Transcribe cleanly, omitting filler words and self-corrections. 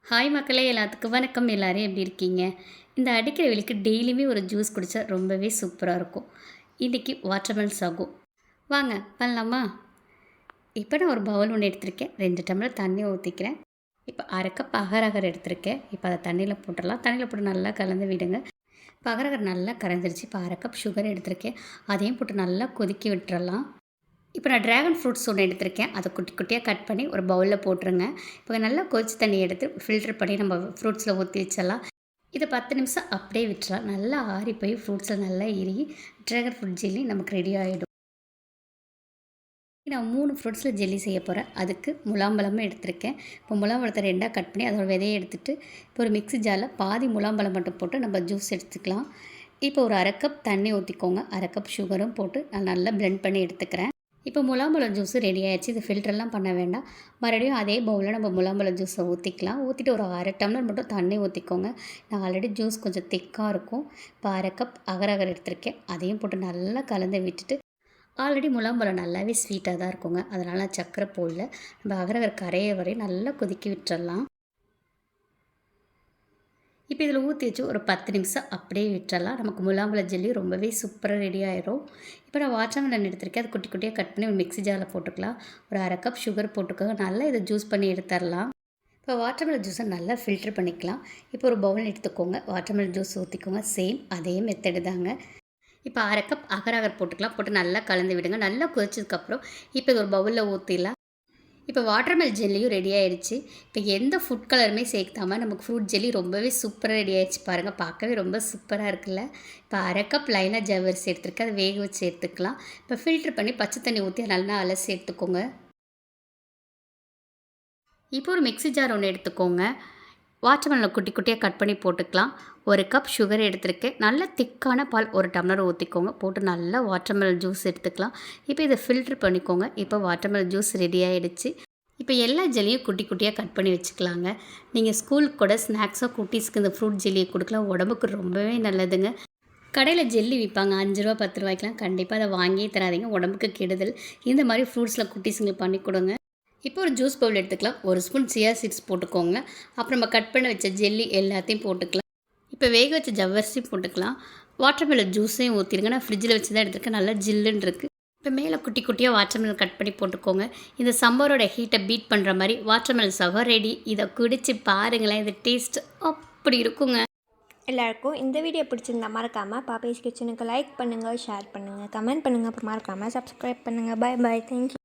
Hi மக்களே, எல்லாத்துக்கும் வணக்கம். எல்லோரும் எப்படி இருக்கீங்க? இந்த அடிக்கிற வெயிலுக்கு டெய்லியுமே ஒரு ஜூஸ் குடித்தா ரொம்பவே சூப்பராக இருக்கும். இன்றைக்கி வாட்டர்மெலன் சாகு. வாங்க பண்ணலாமா? இப்போ நான் ஒரு பவுல் ஒன்று எடுத்திருக்கேன். 2 டம்ளர் தண்ணி ஊற்றிக்கிறேன். இப்போ அரை கப் அகரகர் எடுத்திருக்கேன். இப்போ அதை தண்ணியில் போட்டுடலாம். தண்ணியில் போட்டு நல்லா கலந்து விடுங்க. இப்போ அகரகர் நல்லா கரைஞ்சிருச்சு. இப்போ அரை கப் சுகர் எடுத்திருக்கேன். அதையும் போட்டு நல்லா கொதிக்க விட்டுறலாம். இப்போ நான் ட்ராகன் ஃப்ரூட்ஸ் ஒன்று எடுத்திருக்கேன். அதை குட்டி குட்டியாக கட் பண்ணி ஒரு பவுலில் போட்டுருங்க. இப்போ நல்லா கொதிச்ச தண்ணி எடுத்து ஃபில்டர் பண்ணி நம்ம ஃப்ரூட்ஸில் ஊற்றி வச்சிடலாம். இதை 10 நிமிஷம் அப்படியே விட்டுறலாம். நல்லா ஆறி போய் ஃப்ரூட்ஸில் நல்லா இறுகி ட்ராகன் ஃப்ரூட் ஜெல்லி நமக்கு ரெடி ஆகிடும். நான் 3 ஃப்ரூட்ஸில் ஜெல்லி செய்ய போகிறேன். அதுக்கு முலாம்பழமும் எடுத்திருக்கேன். இப்போ முலாம்பழத்தை 2ஆக கட் பண்ணி அதோட விதையை எடுத்துகிட்டு இப்போ ஒரு மிக்ஸி ஜாரில் பாதி முலாம்பழம் மட்டும் போட்டு நம்ம ஜூஸ் எடுத்துக்கலாம். இப்போ ஒரு அரை கப் தண்ணி ஊற்றிக்கோங்க. அரை கப் சுகரும் போட்டு நான் நல்லா பிளெண்ட் பண்ணி எடுத்துக்கிறேன். இப்போ முலாம்பழம் ஜூஸு ரெடி ஆகிடுச்சு. இது ஃபில்டர்லாம் பண்ண வேண்டாம். மறுபடியும் அதே பவுலில் நம்ம முலாம்பழம் ஜூஸை ஊற்றிக்கலாம். ஊற்றிட்டு ஒரு அரை டம்ளர் மட்டும் தண்ணி ஊற்றிக்கோங்க. நான் ஆல்ரெடி ஜூஸ் கொஞ்சம் திக்காக இருக்கும். இப்போ அரை கப் அகரகர் எடுத்திருக்கேன். அதையும் போட்டு நல்லா கலந்து விட்டுட்டு ஆல்ரெடி முலாம்பழம் நல்லாவே ஸ்வீட்டாக தான் இருக்குங்க. அதனால் நான் சர்க்கரை போடல. நம்ம அகரகர் கரைய வரையும் நல்லா கொதிக்க விட்டுறலாம். இப்போ இதில் ஊற்றி வச்சு ஒரு 10 நிமிஷம் அப்படியே விட்டுறலாம். நமக்கு முலாம்பழ ஜெல்லி ரொம்பவே சூப்பராக ரெடி ஆயிரும். இப்போ நான் வாட்டர்மெலன் எடுத்திருக்கேன். அது குட்டி குட்டியாக கட் பண்ணி ஒரு மிக்ஸி ஜாரில் போட்டுக்கலாம். ஒரு அரை கப் சுகர் போட்டுக்கோங்க. நல்லா இதை ஜூஸ் பண்ணி எடுத்துடலாம். இப்போ வாட்டர்மெலன் ஜூஸை நல்லா ஃபில்டர் பண்ணிக்கலாம். இப்போ ஒரு பவுல் எடுத்துக்கோங்க. வாட்டர்மெலன் ஜூஸ் ஊற்றிக்கோங்க. சேம் அதே மெத்தடு தாங்க. இப்போ அரை கப் அகரகர் போட்டுக்கலாம். போட்டு நல்லா கலந்து விடுங்க. நல்லா கொதிச்சதுக்கப்புறம் இப்போ இது ஒரு பவுலில் ஊற்றிடலாம். இப்போ வாட்டர்மெலன் ஜெல்லியும் ரெடி ஆகிடுச்சு. இப்போ எந்த ஃபுட் கலருமே சேர்த்தாமல் நமக்கு ஃப்ரூட் ஜெல்லி ரொம்பவே சூப்பராக ரெடி ஆகிடுச்சு. பாருங்கள், பார்க்கவே ரொம்ப சூப்பராக இருக்குல்ல. இப்போ அரை கப் லைனாக ஜவ்வரிசி எடுத்துருக்கேன். அதை வேக வச்சு எடுத்துக்கலாம். இப்போ ஃபில்ட்ரு பண்ணி பச்சை தண்ணி ஊற்றி நல்லா அலசி எடுத்துக்கோங்க. இப்போ ஒரு மிக்ஸி ஜார் ஒன்று எடுத்துக்கோங்க. வாட்டர்மெலனை குட்டி குட்டியாக கட் பண்ணி போட்டுக்கலாம். ஒரு கப் சுகர் எடுத்துருக்கேன். நல்ல திக்கான பால் ஒரு டம்ளர் ஊற்றிக்கோங்க. போட்டு நல்லா வாட்டர்மெலன் ஜூஸ் எடுத்துக்கலாம். இப்போ இதை ஃபில்ட்ரு பண்ணிக்கோங்க. இப்போ வாட்டர்மெலன் ஜூஸ் ரெடி ஆகிடுச்சு. இப்போ எல்லா ஜெல்லியும் குட்டி குட்டியாக கட் பண்ணி வச்சுக்கலாங்க. நீங்கள் ஸ்கூலுக்கு கூட ஸ்நாக்ஸாக குட்டீஸ்க்கு இந்த ஃப்ரூட் ஜெல்லியை கொடுக்கலாம். உடம்புக்கு ரொம்பவே நல்லதுங்க. கடையில் ஜெல்லி விற்பாங்க 5 ரூபா 10 ரூபாய்க்கெலாம். கண்டிப்பாக அதை வாங்கியே தராதிங்க, உடம்புக்கு கெடுதல். இந்த மாதிரி ஃப்ரூட்ஸில் குட்டீஸுங்களுக்கு பண்ணி கொடுங்க. இப்போ ஒரு ஜூஸ் பவுல் எடுத்துக்கலாம். ஒரு ஸ்பூன் சியா சீட்ஸ் போட்டுக்கோங்க. அப்புறம் நம்ம கட் பண்ண வச்ச ஜெல்லி எல்லாத்தையும் போட்டுக்கலாம். இப்போ வேக வச்ச ஜவ்வரிசியும் போட்டுக்கலாம். வாட்டர்மெலன் ஜூஸையும் ஊற்றிடுங்க. நான் ஃப்ரிட்ஜில் வச்சு தான் எடுத்துருக்கேன். நல்லா ஜில்லுன்னு இருக்குது. இப்போ மேலே குட்டி குட்டியாக வாட்டர்மெலன் கட் பண்ணி போட்டுக்கோங்க. இந்த சம்மரோட ஹீட்டை பீட் பண்ணுற மாதிரி வாட்டர்மெலன் சவர் ரெடி. இதை குடித்து பாருங்களேன். இது டேஸ்ட் அப்படி இருக்குங்க. எல்லாருக்கும் இந்த வீடியோ பிடிச்சிருந்தா மறக்காமல் பாப்பேஸ் கிச்சனுக்கு லைக் பண்ணுங்கள், ஷேர் பண்ணுங்கள், கமெண்ட் பண்ணுங்கள். அப்புறம் மறக்காமல் சப்ஸ்கிரைப் பண்ணுங்கள். பாய் பாய். தேங்க்யூ.